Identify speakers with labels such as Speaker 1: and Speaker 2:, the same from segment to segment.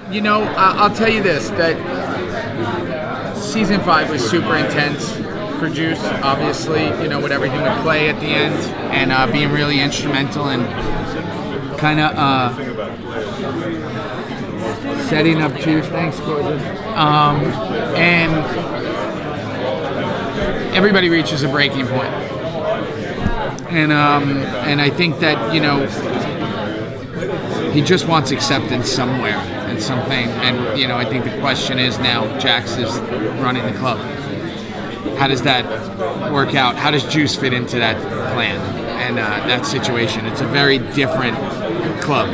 Speaker 1: I'll tell you this, that season 5 was super intense for Juice, obviously, with everything with play at the end and being really instrumental in kind of setting up Juice. Thanks, gorgeous. And everybody reaches a breaking point. And I think that, he just wants acceptance somewhere and something. And, I think the question is now, Jax is running the club. How does that work out? How does Juice fit into that plan and that situation? It's a very different club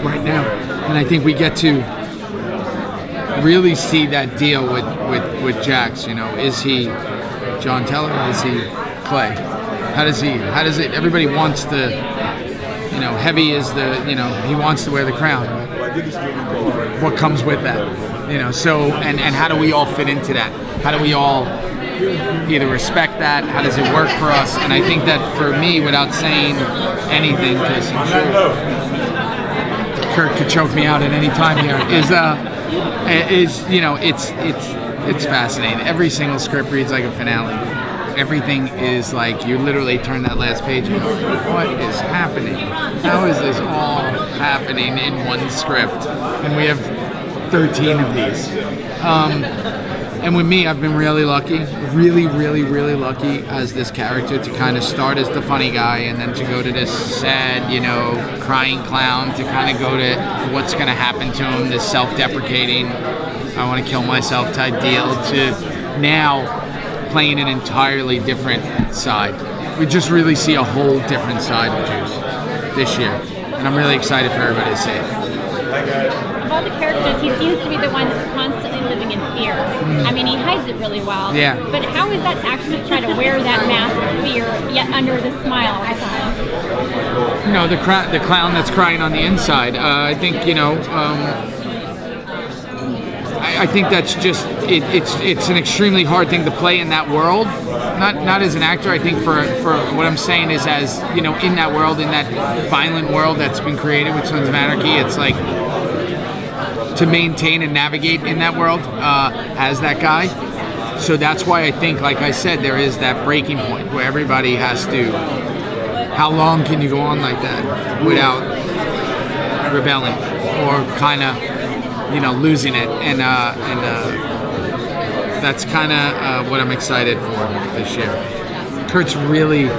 Speaker 1: right now. And I think we get to really see that deal with Jax. Is he John Teller? Is he Clay? How does it, everybody wants the, heavy is the, he wants to wear the crown. What comes with that? So, and how do we all fit into that? How do we all either respect that? How does it work for us? And I think that for me, without saying anything, because I'm sure Kurt could choke me out at any time here, it's fascinating. Every single script reads like a finale. Everything is like, you literally turn that last page and go, what is happening? How is this all happening in one script? And we have 13 of these. And with me, I've been really lucky, really, really, really lucky as this character to kind of start as the funny guy and then to go to this sad, crying clown, to kind of go to what's going to happen to him, this self-deprecating, I want to kill myself type deal, to now playing an entirely different side. We just really see a whole different side of Juice this year. And I'm really excited for everybody to see it.
Speaker 2: Of all the characters, he seems to be the one that's constantly living in fear. I mean, he hides it really well.
Speaker 1: Yeah.
Speaker 2: But how is that actually to try to wear that mask of fear, yet under the smile all the time?
Speaker 1: The clown that's crying on the inside. I think, I think that's just it's an extremely hard thing to play in that world. Not as an actor. I think for what I'm saying is, as in that world, in that violent world that's been created with Sons of Anarchy, it's like to maintain and navigate in that world as that guy. So that's why I think, like I said, there is that breaking point where everybody has to. How long can you go on like that without rebelling or kind of losing it, and that's kind of what I'm excited for this year. Kurt's really,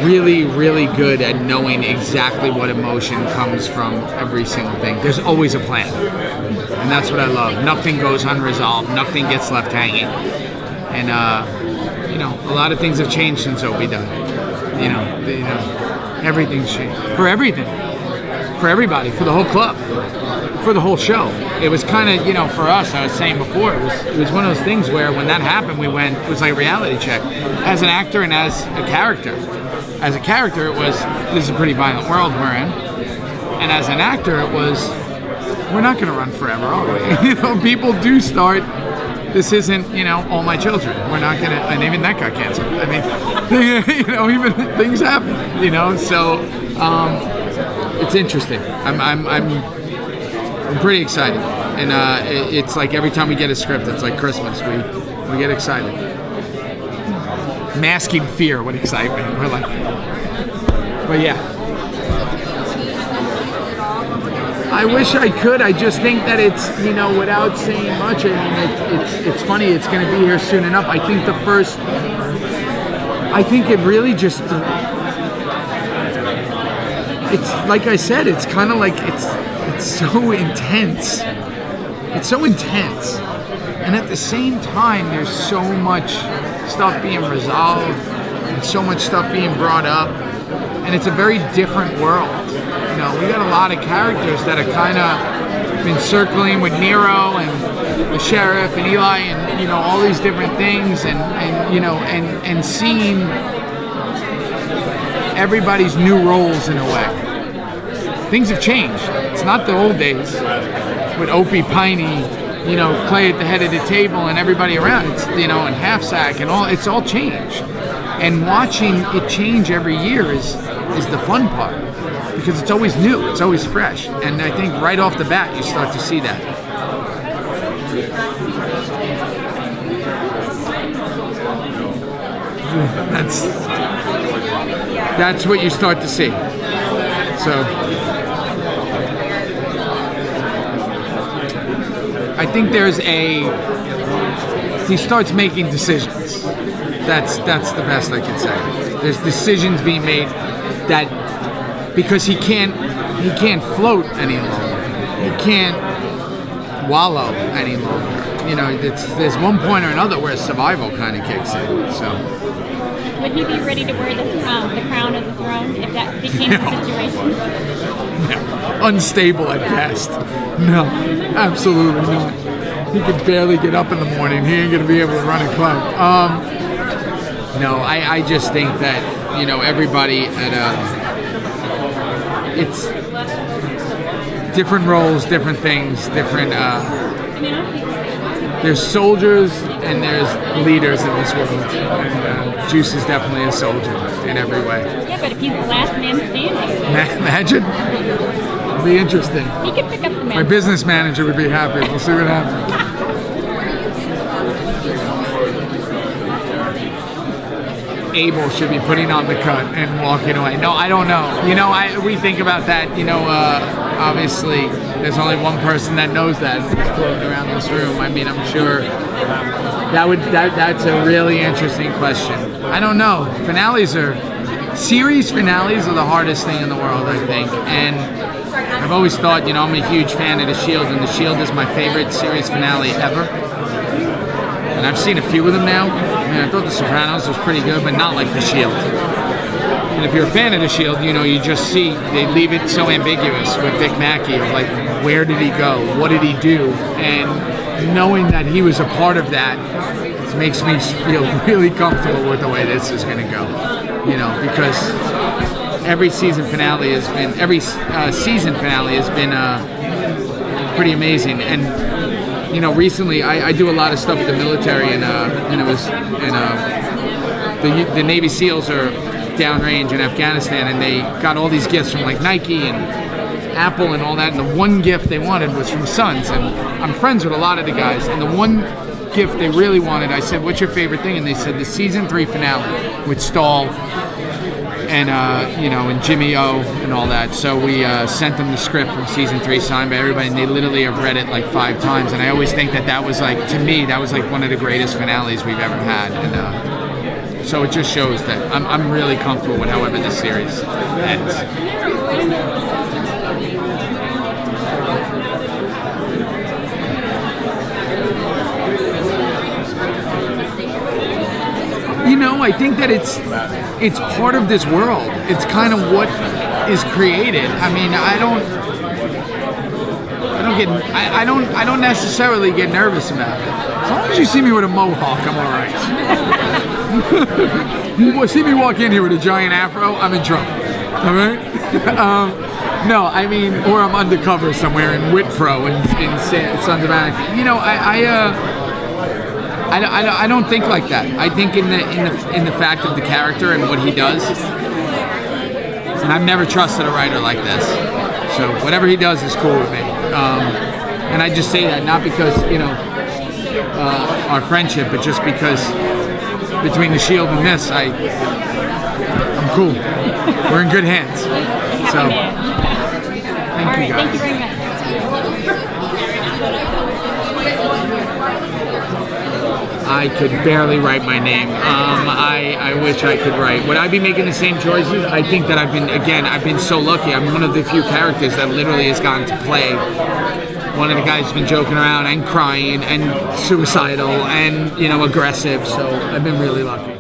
Speaker 1: really, really good at knowing exactly what emotion comes from every single thing. There's always a plan, and that's what I love. Nothing goes unresolved. Nothing gets left hanging, and a lot of things have changed since Opie died. Everything's changed for everything, for everybody, for the whole club. For the whole show. It was kind of, for us, I was saying before, it was one of those things where when that happened, it was like a reality check. As an actor and as a character. As a character, it was, this is a pretty violent world we're in. And as an actor, it was, we're not going to run forever, are we? People do start, this isn't, all my children. We're not going to, and even that got canceled. I mean, even things happen, so it's interesting. I'm pretty excited, and it's like every time we get a script, it's like Christmas. We get excited. Masking fear with excitement. We're like, but yeah. I wish I could. I just think that it's, without saying much. I mean, it's funny. It's going to be here soon enough. I think it really just. It's like I said. It's kind of like it's so intense. It's so intense. And at the same time, there's so much stuff being resolved and so much stuff being brought up. And it's a very different world. We got a lot of characters that are kind of been circling with Nero and the sheriff and Eli and, all these different things and seeing everybody's new roles in a way. Things have changed. It's not the old days with Opie, Piney, Clay at the head of the table and everybody around. It's, and Half Sack and all. It's all changed. And watching it change every year is the fun part. because it's always new, it's always fresh, and I think right off the bat you start to see that. That's what you start to see. So I think he starts making decisions. That's the best I can say. There's decisions being made that because he can't float any longer. He can't wallow any longer. You know, there's one point or another where survival kind of kicks in. So
Speaker 2: would he be ready to wear the crown of the throne if that became the situation?
Speaker 1: No. Unstable at best. No, absolutely not. He could barely get up in the morning. He ain't gonna be able to run a club. No, I just think that, you know, everybody it's different roles, different things, different. There's soldiers and there's leaders in this world, and Juice is definitely a soldier in every way.
Speaker 2: Yeah, but if he's the last man standing,
Speaker 1: imagine. It'll be interesting.
Speaker 2: He could pick up the man.
Speaker 1: My business manager would be happy. We'll see what happens. Abel should be putting on the cut and walking away. No, I don't know. You know, we think about that. You know, obviously, there's only one person that knows that floating around this room. I mean, I'm sure that's a really interesting question. I don't know. Series finales are the hardest thing in the world, I think. And I've always thought, you know, I'm a huge fan of The Shield, and The Shield is my favorite series finale ever. And I've seen a few of them now. I mean, I thought The Sopranos was pretty good, but not like The Shield. And if you're a fan of The Shield, you know, you just see they leave it so ambiguous with Vic Mackey of like, where did he go? What did he do? And knowing that he was a part of that makes me feel really comfortable with the way this is going to go. You know, because every season finale has been pretty amazing. And you know, recently I do a lot of stuff with the military, and it was the Navy SEALs are downrange in Afghanistan, and they got all these gifts from like Nike and Apple and all that, and the one gift they wanted was from Sons, and I'm friends with a lot of the guys, and the one gift they really wanted, I said, what's your favorite thing? And they said the season 3 finale with Stahl and you know, and Jimmy O and all that. So we sent them the script from season 3 signed by everybody, and they literally have read it like 5 times. And I always think that was like, to me, that was like one of the greatest finales we've ever had. And so it just shows that I'm really comfortable with however this series ends. You know, I think that it's part of this world. It's kind of what is created. I mean, I don't necessarily get nervous about it. As long as you see me with a mohawk, I'm all right. You see me walk in here with a giant afro, I'm in trouble. All right? No, I mean, or I'm undercover somewhere in Whitpro in Sons of Anarchy. You know, I don't think like that. I think in the fact of the character and what he does. And I've never trusted a writer like this. So whatever he does is cool with me. And I just say that not because, you know, our friendship, but just because between The Shield and this, I'm cool. We're in good hands. So thank you guys.
Speaker 2: Thank you very much.
Speaker 1: I could barely write my name. I wish I could write. Would I be making the same choices? I think that I've been so lucky. I'm one of the few characters that literally has gotten to play one of the guys who's been joking around and crying and suicidal and, you know, aggressive. So I've been really lucky.